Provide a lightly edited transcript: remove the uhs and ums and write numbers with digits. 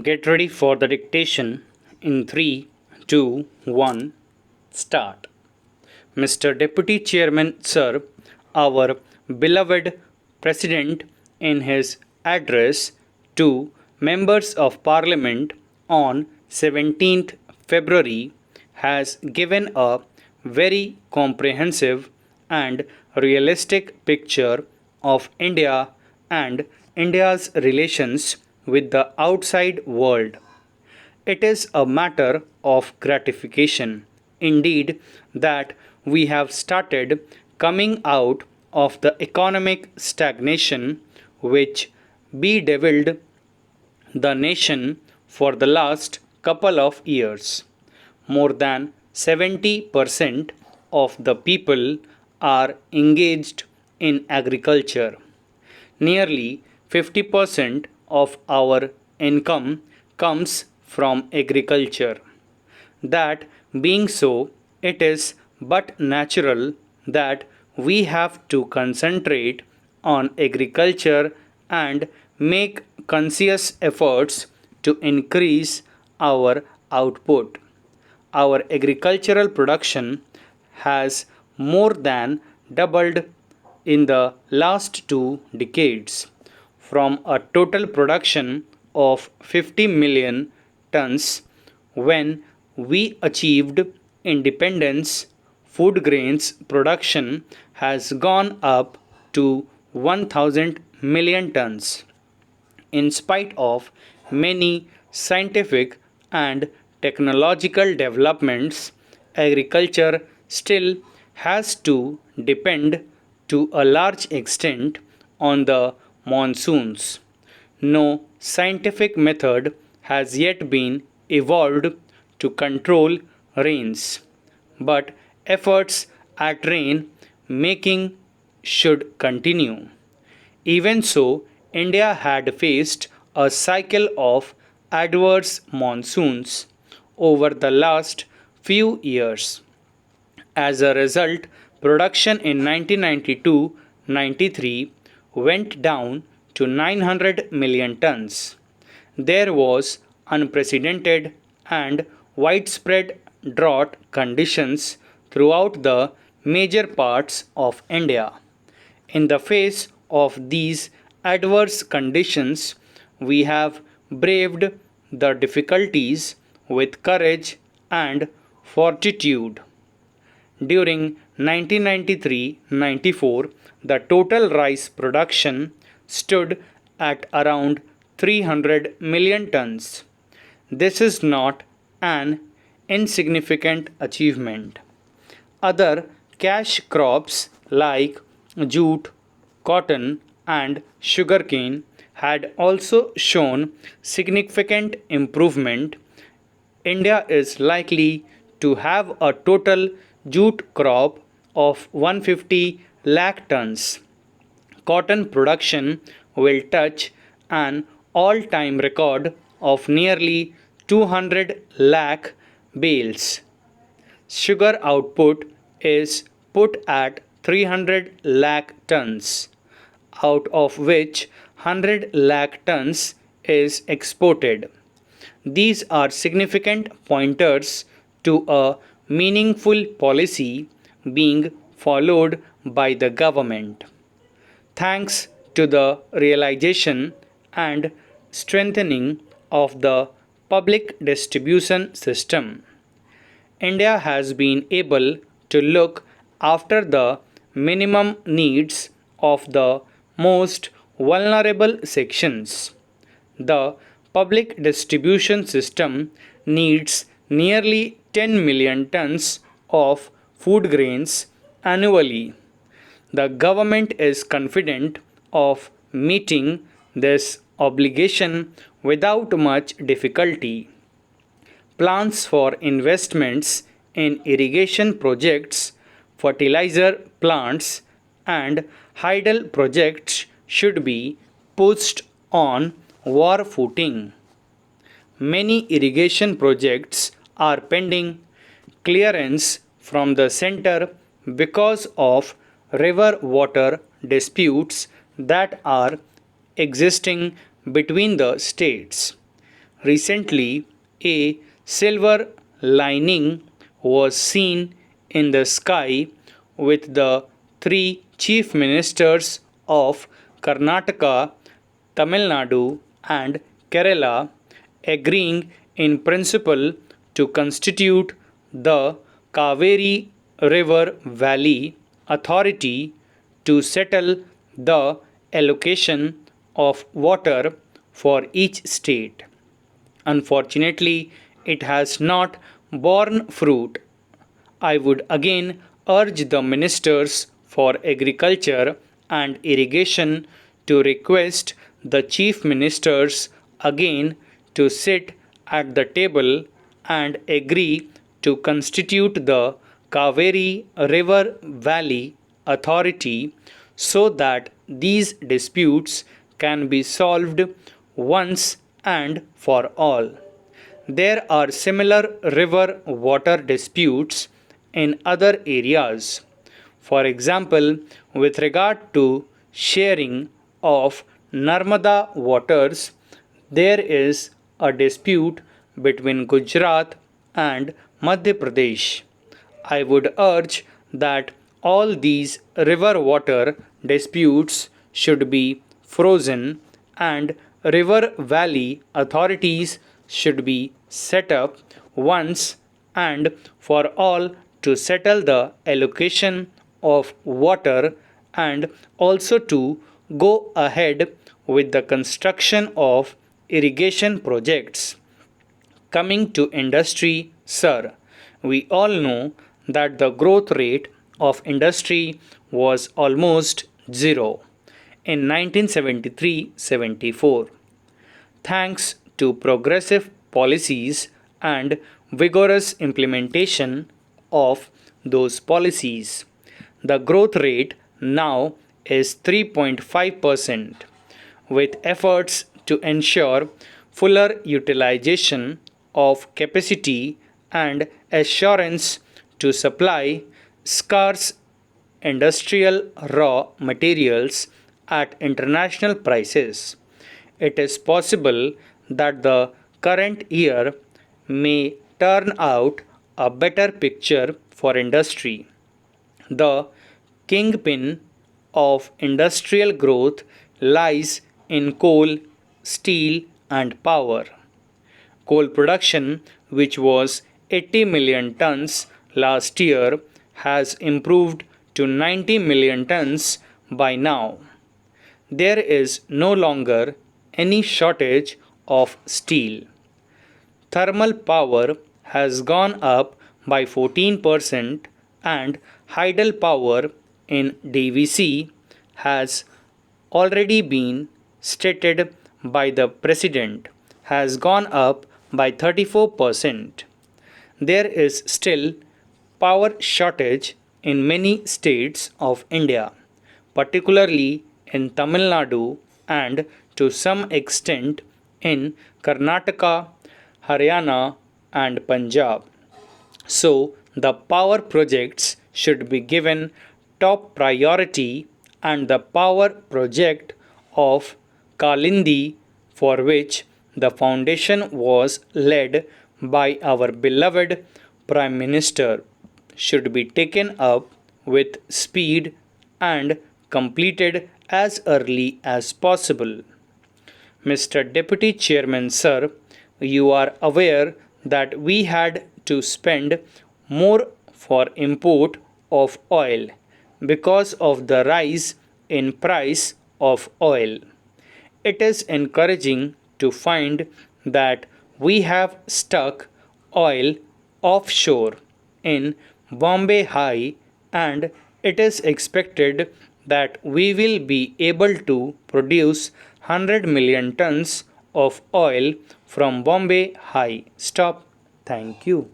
Get ready for the dictation in 3, 2, 1, start. Mr. Deputy Chairman, sir, our beloved President, in his address to members of Parliament on 17th February, has given a very comprehensive and realistic picture of India and India's relations with the outside world. It is a matter of gratification, indeed, that we have started coming out of the economic stagnation which bedeviled the nation for the last couple of years. More than 70% of the people are engaged in agriculture. Nearly 50% of our income comes from agriculture. That being so, it is but natural that we have to concentrate on agriculture and make conscious efforts to increase our output. Our agricultural production has more than doubled in the last 2 decades, from a total production of 50 million tons when we achieved independence. Food grains production has gone up to 1000 million tons. In spite of many scientific and technological developments, agriculture still has to depend to a large extent on the monsoons. No scientific method has yet been evolved to control rains, but efforts at rain making should continue. Even so, India had faced a cycle of adverse monsoons over the last few years. As a result, production in 1992-93 went down to 900 million tons. There was unprecedented and widespread drought conditions throughout the major parts of India. In the face of these adverse conditions, we have braved the difficulties with courage and fortitude. During 1993-94, the total rice production stood at around 300 million tons. This is not an insignificant achievement. Other cash crops like jute, cotton, and sugarcane had also shown significant improvement. India is likely to have a total jute crop of 150 lakh tons. Cotton production will touch an all time record of nearly 200 lakh bales. Sugar output is put at 300 lakh tons, out of which 100 lakh tons is exported. These are significant pointers to a meaningful policy being followed by the government. Thanks to the realization and strengthening of the public distribution system, India has been able to look after the minimum needs of the most vulnerable sections. The public distribution system needs nearly 10 million tons of food grains annually. The government is confident of meeting this obligation without much difficulty. Plans for investments in irrigation projects, fertilizer plants, and hydel projects should be pushed on war footing. Many irrigation projects are pending clearance from the center because of river water disputes that are existing between the states. Recently, a silver lining was seen in the sky with the three chief ministers of Karnataka, Tamil Nadu, and Kerala agreeing in principle to constitute the Kaveri River Valley Authority to settle the allocation of water for each state. Unfortunately, it has not borne fruit. I would again urge the ministers for agriculture and irrigation to request the chief ministers again to sit at the table and agree to constitute the Kaveri River Valley Authority so that these disputes can be solved once and for all. There are similar river water disputes in other areas. For example, with regard to sharing of Narmada waters, there is a dispute between Gujarat and Madhya Pradesh. I would urge that all these river water disputes should be frozen and river valley authorities should be set up once and for all to settle the allocation of water and also to go ahead with the construction of irrigation projects. Coming to industry, sir, we all know that the growth rate of industry was almost zero in 1973-74. Thanks to progressive policies and vigorous implementation of those policies, the growth rate now is 3.5%, with efforts to ensure fuller utilization of capacity and assurance to supply scarce industrial raw materials at international prices. It is possible that the current year may turn out a better picture for industry. The kingpin of industrial growth lies in coal, steel, and power. Coal production, which was 80 million tons last year, has improved to 90 million tons by now. There is no longer any shortage of steel. Thermal power has gone up by 14% and hydel power in DVC has already been stated by the president has gone up by 34%. There is still power shortage in many states of India, particularly in Tamil Nadu and to some extent in Karnataka, Haryana, and Punjab. So, the power projects should be given top priority, and the power project of Kalindi, for which the foundation was led by our beloved Prime Minister, should be taken up with speed and completed as early as possible. Mr. Deputy Chairman, sir, you are aware that we had to spend more for import of oil because of the rise in price of oil. It is encouraging to find that we have stuck oil offshore in Bombay High, and it is expected that we will be able to produce 100 million tons of oil from Bombay High. Stop. Thank you.